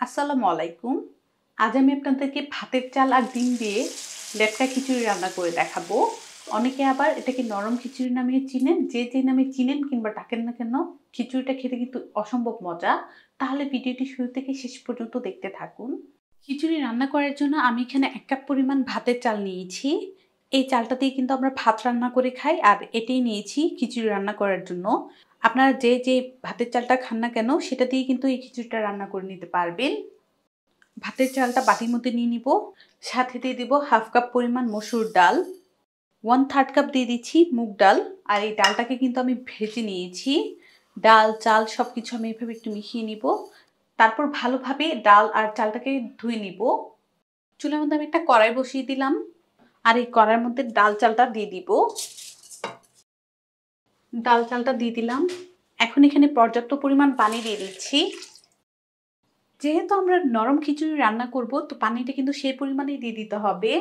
আসসালামু আলাইকুম। আজ আমি আপনাদেরকে ভাতের চাল আর ডিম দিয়ে লেটকা খিচুড়ি রান্না করে দেখাবো। অনেকে আবার এটাকে নরম খিচুড়ি নামে চিনেন। যে নামে চিনেন কিংবা ডাকেন না কেন, খিচুড়িটা খেতে কিন্তু অসম্ভব মজা। তাহলে ভিডিওটি শুরু থেকে শেষ পর্যন্ত দেখতে থাকুন। খিচুড়ি রান্না করার জন্য আমি এখানে 1 কাপ পরিমাণ ভাতের চাল নিয়েছি। এই চালটা দিয়ে কিন্তু আমরা ভাত রান্না করে খাই, আর এটাই নিয়েছি খিচুড়ি রান্না করার জন্য। আপনারা যে ভাতের চালটা খান না কেন সেটা দিয়ে কিন্তু এই খিচুড়িটা রান্না করে নিতে পারবেন। ভাতের চালটা বাটির মধ্যে নিয়ে নিব। সাথে দিয়ে দিব 1/2 কাপ পরিমাণ মসুর ডাল, 1/3 কাপ দিয়ে দিচ্ছি মুগ ডাল। আর এই ডালটাকে কিন্তু আমি ভেজে নিয়েছি। ডাল চাল সবকিছু আমি এভাবে একটু মিশিয়ে নিব। তারপর ভালোভাবে ডাল আর চালটাকে ধুয়ে নিব। চুলার মধ্যে আমি একটা কড়াই বসিয়ে দিলাম, আর এই কড়াইয়ের মধ্যে ডাল চালটা দিয়ে দিব। ডাল চালটা দিয়ে দিলাম। এখন এখানে পর্যাপ্ত পরিমাণ পানি দিয়ে দিচ্ছি। যেহেতু আমরা নরম খিচুড়ি রান্না করব, তো পানিটা কিন্তু সেই পরিমাণেই দিয়ে দিতে হবে।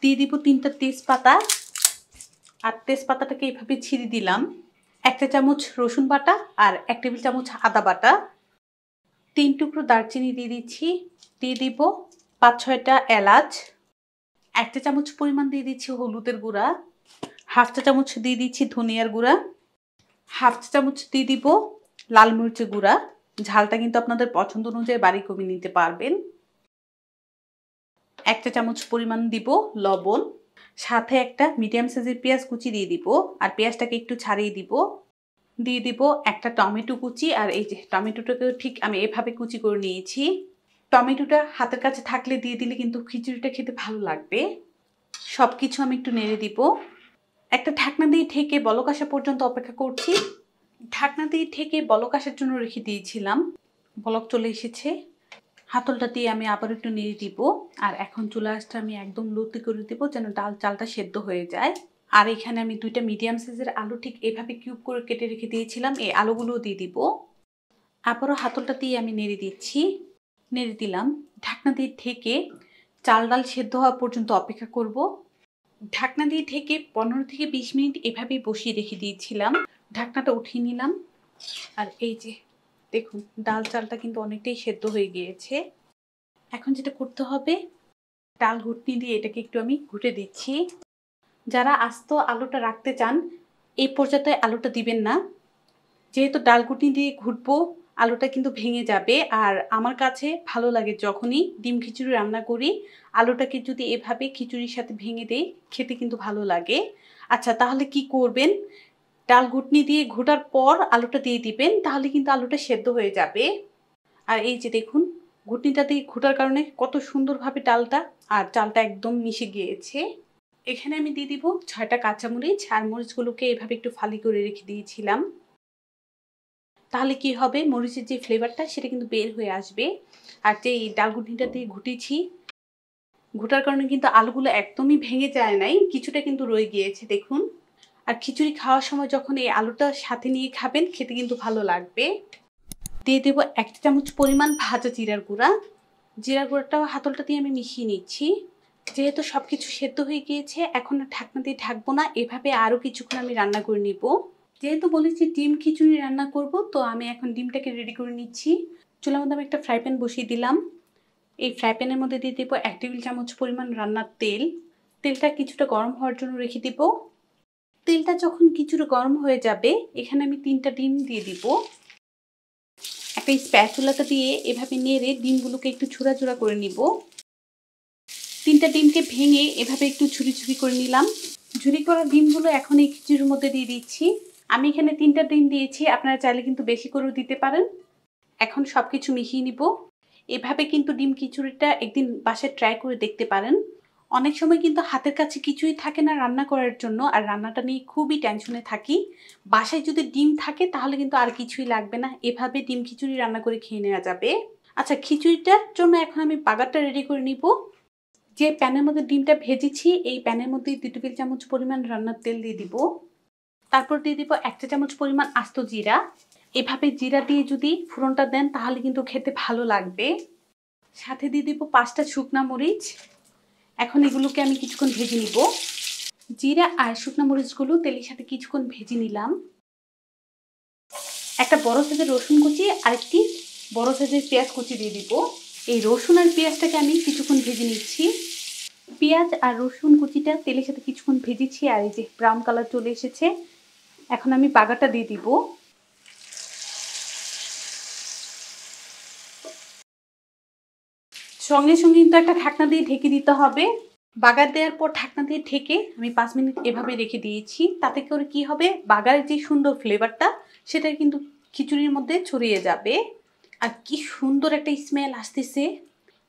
দিয়ে দিব 3টা তেজপাতা, আর তেজপাতাটাকে এইভাবে ছিঁড়ে দিলাম। 1 চা চামচ রসুন বাটা আর 1 টেবিল চামচ আদা বাটা। 3 টুকরো দারচিনি দিয়ে দিচ্ছি। দিয়ে দিব 5-6টা এলাচ। 1 চা চামচ পরিমাণ দিয়ে দিচ্ছি হলুদের গুঁড়া। 1/2 চা চামচ দিয়ে দিচ্ছি ধনিয়ার গুঁড়া। 1/2 চা চামচ দিয়ে দিব লাল মরিচের গুঁড়া। ঝালটা কিন্তু আপনাদের পছন্দ অনুযায়ী বাড়ি কমিয়ে নিতে পারবেন। 1 চা চামচ পরিমাণ দিব লবণ। সাথে একটা মিডিয়াম সাইজের পেঁয়াজ কুচি দিয়ে দিব, আর পেঁয়াজটাকে একটু ছাড়িয়ে দিব। দিয়ে দিব একটা টমেটো কুচি, আর এই যে টমেটোটাকে ঠিক আমি এভাবে কুচি করে নিয়েছি। টমেটোটা হাতের কাছে থাকলে দিয়ে দিলে কিন্তু খিচুড়িটা খেতে ভালো লাগবে। সব কিছু আমি একটু নেড়ে দিব। একটা ঢাকনা দিয়ে ঢেকে বলক আসা পর্যন্ত অপেক্ষা করছি। ঢাকনা দিয়ে ঢেকে বলক আসার জন্য রেখে দিয়েছিলাম। বলক চলে এসেছে। হাতলটা দিয়ে আমি আবার একটু নেড়ে দিব। আর এখন চুলা আঁচটা আমি একদম লোতে করে দিব, যেন ডাল চালটা সেদ্ধ হয়ে যায়। আর এখানে আমি 2টা মিডিয়াম সাইজের আলু ঠিক এভাবে কিউব করে কেটে রেখে দিয়েছিলাম, এই আলুগুলোও দিয়ে দিব। আবারও হাতলটা দিয়ে আমি নেড়ে দিচ্ছি। নেড়ে দিলাম। ঢাকনা দিয়ে ঢেকে চাল ডাল সেদ্ধ হওয়া পর্যন্ত অপেক্ষা করব। ঢাকনা দিয়ে ঢেকে 15 থেকে 20 মিনিট এভাবেই বসিয়ে রেখে দিয়েছিলাম। ঢাকনাটা উঠিয়ে নিলাম। আর এই যে দেখুন, ডাল চালটা কিন্তু অনেকটাই সেদ্ধ হয়ে গিয়েছে। এখন যেটা করতে হবে, ডাল ঘুটনি দিয়ে এটাকে একটু আমি ঘুটে দিচ্ছি। যারা আস্ত আলুটা রাখতে চান, এই পর্যায়ে আলুটা দিবেন না। যেহেতু ডাল ঘুটনি দিয়ে ঘুটবো, আলুটা কিন্তু ভেঙে যাবে। আর আমার কাছে ভালো লাগে যখনই ডিম খিচুড়ি রান্না করি, আলুটাকে যদি এভাবে খিচুড়ির সাথে ভেঙে দেই, খেতে কিন্তু ভালো লাগে। আচ্ছা, তাহলে কি করবেন, ডাল ঘুটনি দিয়ে ঘোটার পর আলুটা দিয়ে দিবেন, তাহলে কিন্তু আলুটা সেদ্ধ হয়ে যাবে। আর এই যে দেখুন, ঘুটনিটা দিয়ে ঘোটার কারণে কত সুন্দরভাবে ডালটা আর চালটা একদম মিশে গিয়েছে। এখানে আমি দিয়ে দিব 6টা কাঁচামরিচ, আর মরিচগুলোকে এভাবে একটু ফালি করে রেখে দিয়েছিলাম। তাহলে কি হবে, মরিচের যে ফ্লেভারটা সেটা কিন্তু বের হয়ে আসবে। আর যে এই ডাল ঘুটনিটা দিয়ে ঘুটেছি, ঘোটার কারণে কিন্তু আলুগুলো একদমই ভেঙে যায় নাই, কিছুটা কিন্তু রয়ে গিয়েছে দেখুন। আর খিচুড়ি খাওয়ার সময় যখন এই আলুটা সাথে নিয়ে খাবেন, খেতে কিন্তু ভালো লাগবে। দিয়ে দেবো 1 চামচ পরিমাণ ভাজা জিরার গুঁড়া। জিরার গুঁড়াটাও হাতলটা দিয়ে আমি মিশিয়ে নিচ্ছি। যেহেতু সব কিছু সেদ্ধ হয়ে গিয়েছে, এখন ঢাকনা দিয়ে ঢাকবো না, এভাবে আরও কিছুক্ষণ আমি রান্না করে নিব। যেহেতু বলেছি ডিম খিচুড়ি রান্না করব, তো আমি এখন ডিমটাকে রেডি করে নিচ্ছি। চুলার মধ্যে আমি একটা ফ্রাই প্যান বসিয়ে দিলাম। এই ফ্রাই প্যানের মধ্যে দিয়ে দেবো 1 টেবিল চামচ পরিমাণ রান্নার তেল। তেলটা কিছুটা গরম হওয়ার জন্য রেখে দিব। তেলটা যখন কিছুটা গরম হয়ে যাবে, এখানে আমি 3টা ডিম দিয়ে দিব। একটা স্প্যাচুলাটা দিয়ে এভাবে নেড়ে ডিমগুলোকে একটু ছোড়া করে নিব। 3টা ডিমকে ভেঙে এভাবে একটু ঝুরি করে নিলাম। ঝুরি করা ডিমগুলো এখন এই খিচুড়ির মধ্যে দিয়ে দিচ্ছি। আমি এখানে 3টা ডিম দিয়েছি, আপনারা চাইলে কিন্তু বেশি করেও দিতে পারেন। এখন সব কিছু মিশিয়ে নিব। এভাবে কিন্তু ডিম খিচুড়িটা একদিন বাসায় ট্রাই করে দেখতে পারেন। অনেক সময় কিন্তু হাতের কাছে কিছুই থাকে না রান্না করার জন্য, আর রান্নাটা নিয়ে খুবই টেনশনে থাকি। বাসায় যদি ডিম থাকে তাহলে কিন্তু আর কিছুই লাগবে না, এভাবে ডিম খিচুড়ি রান্না করে খেয়ে নেওয়া যাবে। আচ্ছা, খিচুড়িটার জন্য এখন আমি বাগারটা রেডি করে নিব। যে প্যানের মধ্যে ডিমটা ভেজেছি, এই প্যানের মধ্যে 2 টেবিল চামচ পরিমাণ রান্নার তেল দিয়ে দিব। তারপর দিয়ে দিব 1 চা চামচ পরিমাণ আস্ত জিরা। এভাবে জিরা দিয়ে যদি ফোড়নটা দেন, তাহলে কিন্তু খেতে ভালো লাগবে। সাথে দিয়ে দিব 5টা শুকনা মরিচ। এখন এগুলোকে আমি কিছুক্ষণ ভেজে নিব। জিরা আর শুকনা মরিচগুলো তেলের সাথে কিছুক্ষণ ভেজে নিলাম। একটা বড় সাইজের রসুন কুচি আর একটি বড় সাইজের পেঁয়াজ কুচি দিয়ে দিব। এই রসুন আর পেঁয়াজটাকে আমি কিছুক্ষণ ভেজে নিচ্ছি। পেঁয়াজ আর রসুন কুচিটা তেলের সাথে কিছুক্ষণ ভেজেছি, আর এই যে ব্রাউন কালার চলে এসেছে। এখন আমি বাগারটা দিয়ে দিব। সঙ্গে সঙ্গে কিন্তু একটা ঢাকনা দিয়ে ঢেকে দিতে হবে। বাগার দেওয়ার পর ঢাকনা দিয়ে ঢেকে আমি 5 মিনিট এভাবে রেখে দিয়েছি। তাতে করে কি হবে, বাগারের যে সুন্দর ফ্লেভারটা সেটা কিন্তু খিচুড়ির মধ্যে ছড়িয়ে যাবে। আর কি সুন্দর একটা স্মেল আসতেছে।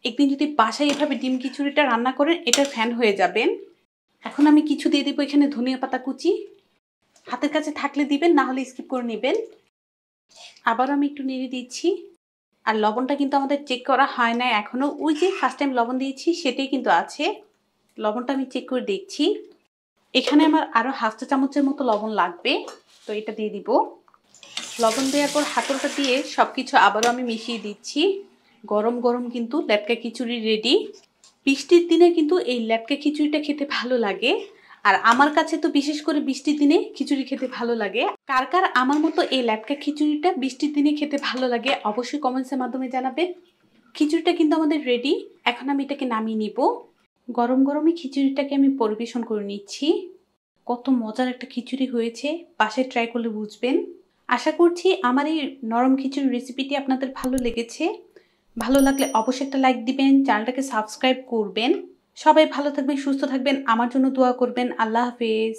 একদিন যদি বাসায় এভাবে ডিম খিচুড়িটা রান্না করেন, এটার ফ্যান হয়ে যাবেন। এখন আমি কিছু দিয়ে দেবো এখানে ধনিয়া পাতা কুচি। হাতের কাছে থাকলে দিবেন, না হলে স্কিপ করে নেবেন। আবার আমি একটু নেড়ে দিচ্ছি। আর লবণটা কিন্তু আমাদের চেক করা হয় না এখনো, ওই যে ফার্স্ট টাইম লবণ দিয়েছি সেটাই কিন্তু আছে। লবণটা আমি চেক করে দেখছি। এখানে আমার আরও হাফ চা চামচের মতো লবণ লাগবে, তো এটা দিয়ে দিব। লবণ দেওয়ার পর হাতলটা দিয়ে সব কিছু আবারও আমি মিশিয়ে দিচ্ছি। গরম গরম কিন্তু লেটকা খিচুড়ি রেডি। বৃষ্টির দিনে কিন্তু এই লেটকা খিচুড়িটা খেতে ভালো লাগে। আর আমার কাছে তো বিশেষ করে বৃষ্টির দিনে খিচুড়ি খেতে ভালো লাগে। কার কার আমার মতো এই লেটকা খিচুড়িটা বৃষ্টির দিনে খেতে ভালো লাগে অবশ্যই কমেন্টসের মাধ্যমে জানাবেন। খিচুড়িটা কিন্তু আমাদের রেডি। এখন আমি এটাকে নামিয়ে নিব। গরম গরমে খিচুড়িটাকে আমি পরিবেশন করে নিচ্ছি। কত মজার একটা খিচুড়ি হয়েছে, বাসায় ট্রাই করলে বুঝবেন। আশা করছি আমার এই নরম খিচুড়ির রেসিপিটি আপনাদের ভালো লেগেছে। ভালো লাগলে অবশ্যই একটা লাইক দিবেন, চ্যানেলটাকে সাবস্ক্রাইব করবেন। সবাই ভালো থাকবেন, সুস্থ থাকবেন, আমার জন্য দোয়া করবেন। আল্লাহ হাফেজ।